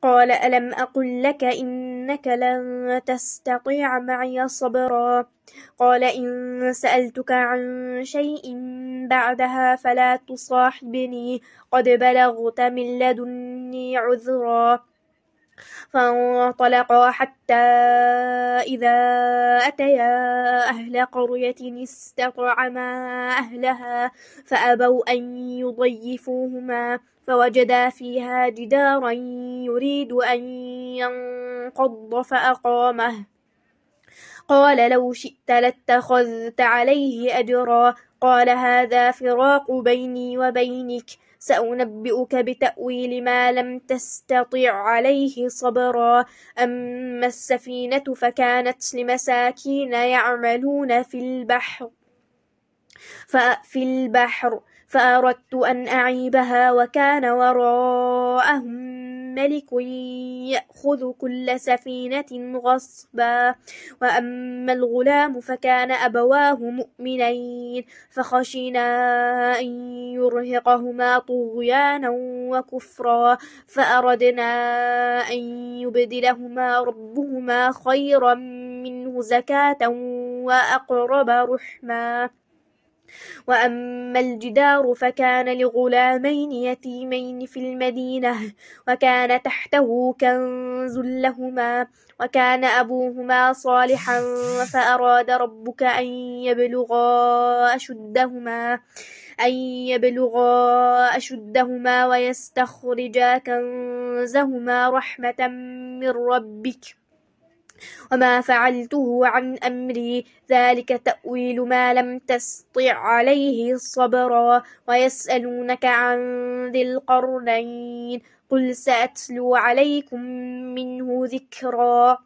قال ألم أقل لك إنك لن تستطيع معي صبرا قال إن سألتك عن شيء بعدها فلا تصاحبني قد بلغت من لدني عذرا فانطلقا حتى إذا أتيا أهل قرية استطعما أهلها فأبوا أن يضيفوهما فوجدا فيها جدارا يريد أن ينقض فأقامه قال لو شئت لاتخذت عليه أجرا قال هذا فراق بيني وبينك سأنبئك بتأويل ما لم تستطع عليه صبرا أما السفينة فكانت لمساكين يعملون في البحر فأردت أن أعيبها وكان وراءهم ملك يأخذ كل سفينة غصبا وأما الغلام فكان أبواه مؤمنين فخشينا أن يرهقهما طغيانا وكفرا فأردنا أن يبدلهما ربهما خيرا منه زكاة وأقرب رحما وأما الجدار فكان لغلامين يتيمين في المدينة وكان تحته كنز لهما وكان أبوهما صالحا فأراد ربك أن يبلغا أشدهما ويستخرجا كنزهما رحمة من ربك وما فعلته عن أمري ذلك تأويل ما لم تسطع عليه صبرا ويسألونك عن ذي القرنين قل سأتلو عليكم منه ذكرا